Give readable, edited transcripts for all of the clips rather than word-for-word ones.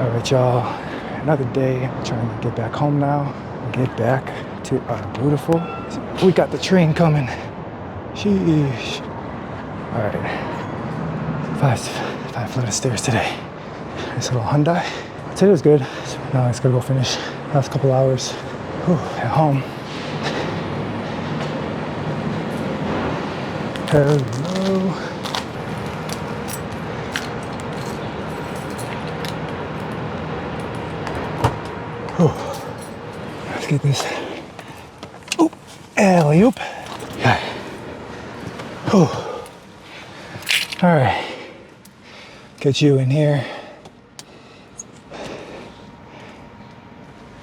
All right, y'all, another day. I'm trying to get back home now. Get back to our beautiful. We got the train coming. Sheesh. All right, five flight of stairs today. This little Hyundai. Today was good. So now I just gotta go finish last couple hours. Whew, at home. Hello. Let's get this. Oh, alley-oop. Yeah. All right. Get you in here.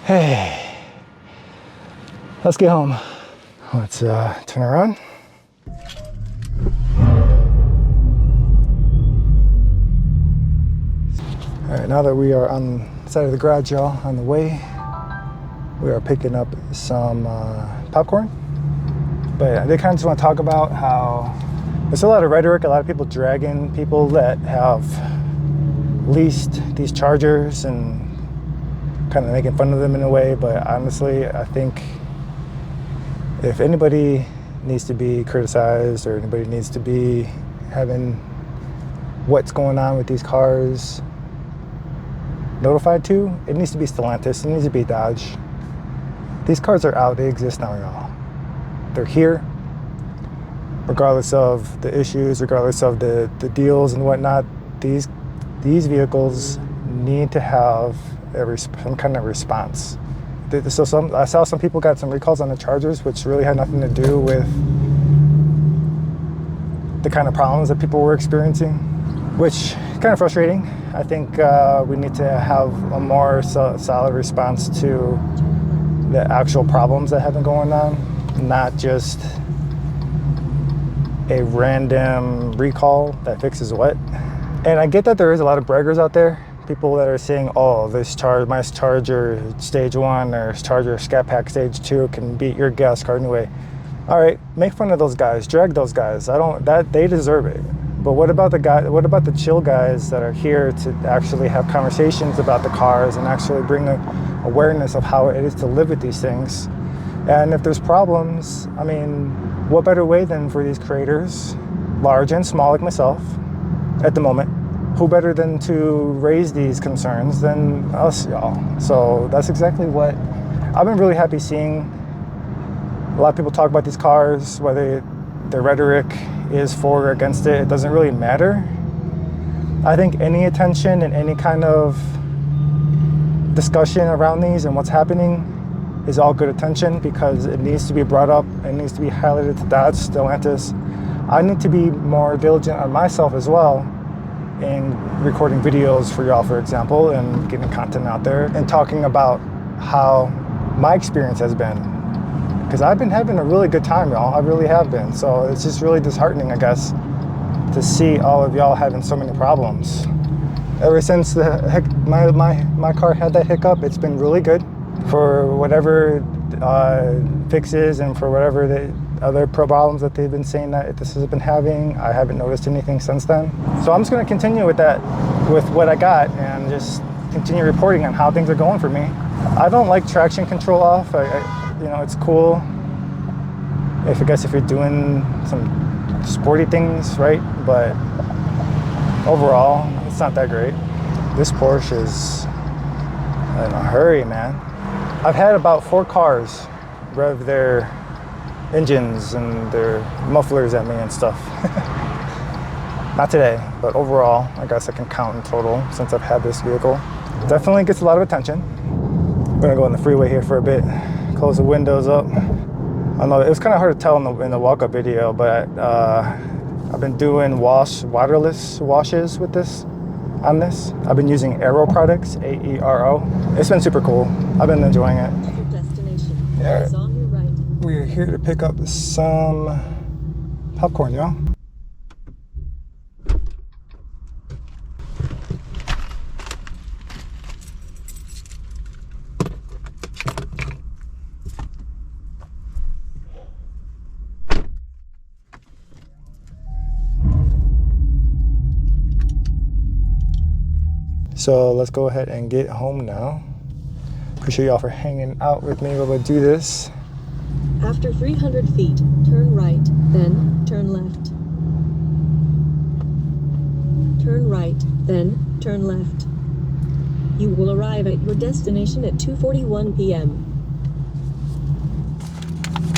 Hey. Let's get home. Let's turn around. All right, now that we are on the side of the garage, y'all, on the way, we are picking up some popcorn. But they kind of just want to talk about how there's a lot of rhetoric, a lot of people dragging people that have leased these Chargers and kind of making fun of them in a way. But honestly, I think if anybody needs to be criticized or anybody needs to be having what's going on with these cars notified to, it needs to be Stellantis, it needs to be Dodge. These cars are out, they exist now, y'all. They're here, regardless of the issues, regardless of the deals and whatnot. These vehicles need to have some kind of response. So I saw some people got some recalls on the Chargers, which really had nothing to do with the kind of problems that people were experiencing, which is kind of frustrating. I think we need to have a more solid response to the actual problems that have been going on, not just a random recall that fixes what. And I get that there is a lot of braggers out there, people that are saying, oh, my Charger stage 1 or Charger Scat Pack stage 2 can beat your gas car anyway. All right, make fun of those guys, drag those guys. They deserve it. But what about the chill guys that are here to actually have conversations about the cars and actually bring awareness of how it is to live with these things? And if there's problems, I mean, what better way than for these creators, large and small like myself, at the moment, who better than to raise these concerns than us, y'all? So that's exactly what I've been really happy seeing. A lot of people talk about these cars, whether the rhetoric is for or against it doesn't really matter. I think any attention and any kind of discussion around these and what's happening is all good attention, because it needs to be brought up, it needs to be highlighted to Dodge, Stellantis. I need to be more diligent on myself as well in recording videos for y'all, for example, and getting content out there and talking about how my experience has been. Because I've been having a really good time, y'all. I really have been. So it's just really disheartening, I guess, to see all of y'all having so many problems. Ever since my car had that hiccup, it's been really good. For whatever fixes and for whatever the other problems that they've been saying that this has been having, I haven't noticed anything since then. So I'm just going to continue with that, with what I got, and just continue reporting on how things are going for me. I don't like traction control off. You know, it's cool I guess if you're doing some sporty things, right? But overall, it's not that great. This Porsche is in a hurry, man. I've had about 4 cars rev their engines and their mufflers at me and stuff. Not today, but overall, I guess I can count in total since I've had this vehicle. Definitely gets a lot of attention. I'm gonna go on the freeway here for a bit, close the windows up. I know it was kind of hard to tell in the walk-up video, but I've been doing waterless washes with this. On this, I've been using Aero products, AERO. It's been super cool. I've been enjoying it. Your destination is on your right. We're here to pick up some popcorn, y'all. So let's go ahead and get home now. Appreciate y'all for hanging out with me while we do this. After 300 feet, turn right, then turn left. Turn right, then turn left. You will arrive at your destination at 2:41 p.m.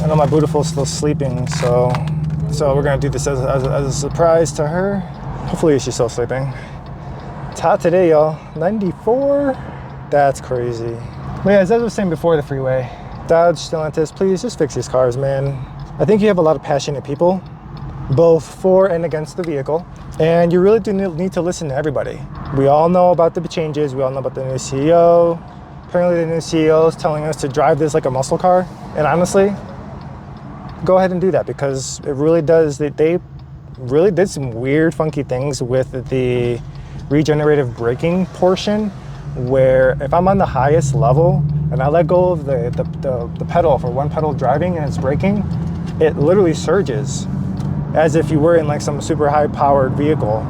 I know my beautiful's still sleeping, so we're gonna do this as a surprise to her. Hopefully she's still sleeping. It's hot today, y'all. 94. That's crazy. But yeah, as I was saying before the freeway, Dodge, Stellantis, please just fix these cars, man. I think you have a lot of passionate people, both for and against the vehicle, and you really do need to listen to everybody. We all know about the changes. We all know about the new CEO. Apparently the new CEO is telling us to drive this like a muscle car, and honestly, go ahead and do that, because it really does. They really did some weird, funky things with the regenerative braking portion, where if I'm on the highest level and I let go of the pedal for one pedal driving and it's braking, it literally surges as if you were in like some super high powered vehicle,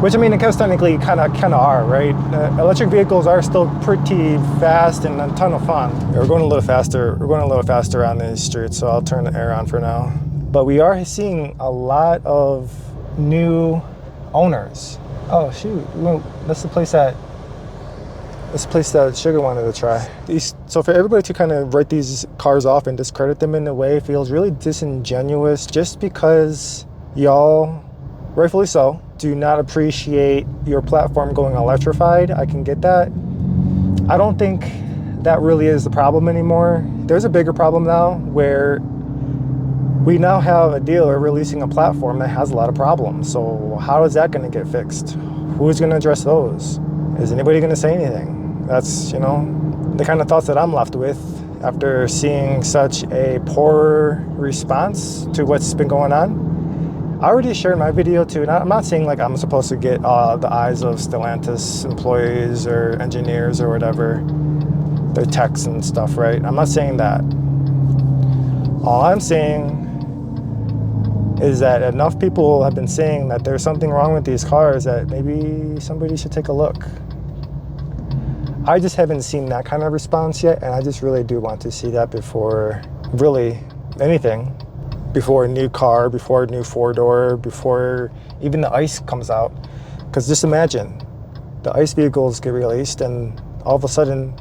which I mean, it technically kind of are, right? Electric vehicles are still pretty fast and a ton of fun. We're going a little faster. We're going a little faster on these streets, so I'll turn the air on for now. But we are seeing a lot of new owners. Oh shoot! Well, that's the place that Sugar wanted to try. So for everybody to kind of write these cars off and discredit them in a way feels really disingenuous, just because y'all, rightfully so, do not appreciate your platform going electrified. I can get that. I don't think that really is the problem anymore. There's a bigger problem now, where we now have a dealer releasing a platform that has a lot of problems. So how is that going to get fixed? Who's going to address those? Is anybody going to say anything? That's, you know, the kind of thoughts that I'm left with after seeing such a poor response to what's been going on. I already shared my video too, and I'm not saying like I'm supposed to get the eyes of Stellantis employees or engineers or whatever, their techs and stuff, right? I'm not saying that. All I'm saying is that enough people have been saying that there's something wrong with these cars that maybe somebody should take a look. I just haven't seen that kind of response yet, and I just really do want to see that before really anything. Before a new car, before a new four-door, before even the ICE comes out. Because just imagine, the ICE vehicles get released and all of a sudden,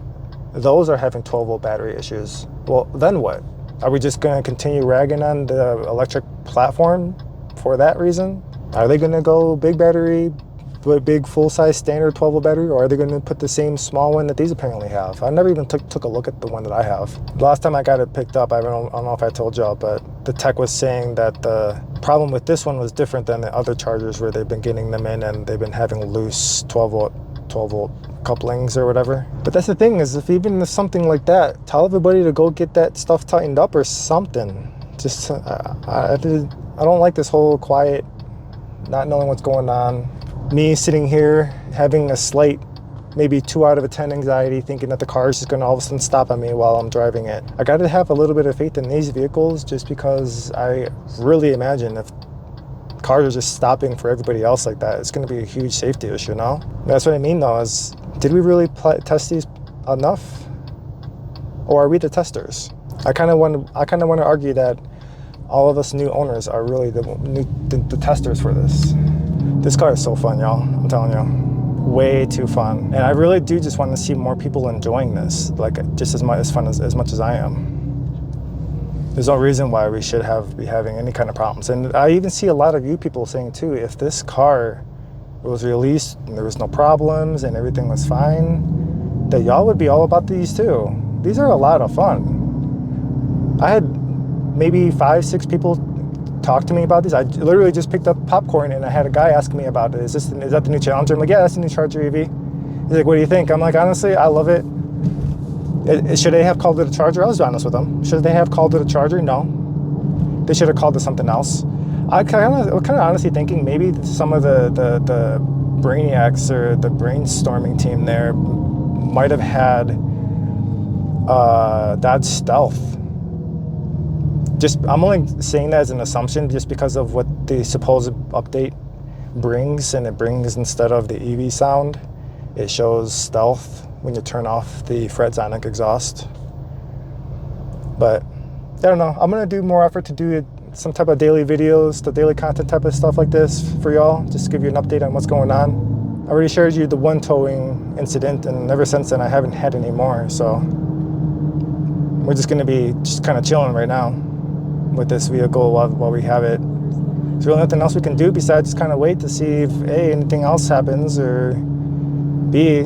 those are having 12-volt battery issues. Well, then what? Are we just going to continue ragging on the electric platform for that reason? Are they going to go big battery, big full-size standard 12-volt battery, or are they going to put the same small one that these apparently have? I never even took a look at the one that I have. The last time I got it picked up, I don't know if I told y'all, but the tech was saying that the problem with this one was different than the other Chargers, where they've been getting them in and they've been having loose 12-volt couplings or whatever. But that's the thing, is if even something like that, tell everybody to go get that stuff tightened up or something. Just I don't like this whole quiet, not knowing what's going on. Me sitting here having a slight, maybe 2 out of 10 anxiety, thinking that the car is just going to all of a sudden stop on me while I'm driving it. I got to have a little bit of faith in these vehicles, just because I really imagine if cars are just stopping for everybody else like that, it's going to be a huge safety issue, no? That's what I mean though, is did we really test these enough? Or are we the testers? I kind of want to argue that all of us new owners are really the testers for this. This car is so fun, y'all. I'm telling you, way too fun. And I really do just want to see more people enjoying this, like just as much as I am. There's no reason why we should be having any kind of problems. And I even see a lot of you people saying too, if this car was released and there was no problems and everything was fine, that y'all would be all about these too. These are a lot of fun. I had maybe 5-6 people talk to me about these. I literally just picked up popcorn and I had a guy ask me about it. Is that the new Challenger? I'm like, yeah, that's the new Charger EV. He's like, what do you think? I'm like, honestly, I love it. Should they have called it a Charger? I was honest with them. Should they have called it a Charger? No. They should have called it something else. I kind of honestly thinking maybe some of the brainiacs or the brainstorming team there might have had Dodge Stealth. I'm only saying that as an assumption, just because of what the supposed update brings, and it brings, instead of the EV sound, it shows stealth when you turn off the Fredzonic exhaust. But I don't know, I'm gonna do more effort to do some type of daily videos, the daily content type of stuff like this for y'all, just to give you an update on what's going on. I already shared you the one towing incident, and ever since then I haven't had any more, so we're just gonna be just kind of chilling right now with this vehicle while we have it. There's really nothing else we can do besides just kind of wait to see if A, anything else happens, or B,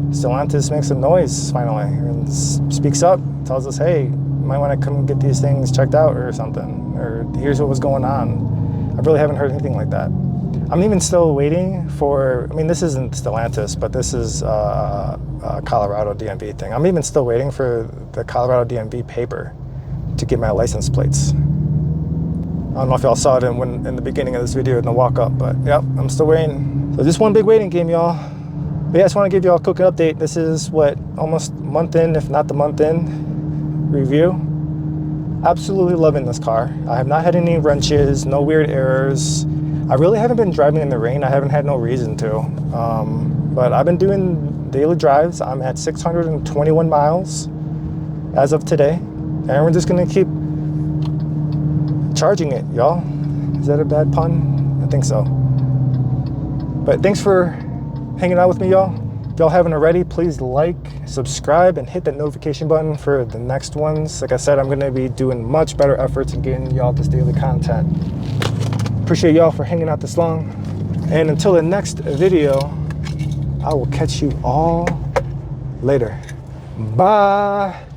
Stellantis makes some noise finally and speaks up, tells us, hey, you might want to come get these things checked out or something, or here's what was going on. I really haven't heard anything like that. I'm even still waiting for, I mean, this isn't Stellantis, but this is a Colorado DMV thing. I'm even still waiting for the Colorado DMV paper to get my license plates. I don't know if y'all saw it in the beginning of this video in the walk-up, but yep, I'm still waiting. So just one big waiting game, y'all. But yeah, I just want to give y'all a quick update. This is what, almost a month in, if not the month in review. Absolutely loving this car. I have not had any wrenches, no weird errors. I really haven't been driving in the rain. I haven't had no reason to. But I've been doing daily drives. I'm at 621 miles as of today. And we're just gonna keep charging it, y'all. Is that a bad pun? I think so. But thanks for hanging out with me, y'all. If y'all haven't already, please like, subscribe, and hit that notification button for the next ones. Like I said, I'm gonna be doing much better efforts in getting y'all this daily content. Appreciate y'all for hanging out this long. And until the next video, I will catch you all later. Bye.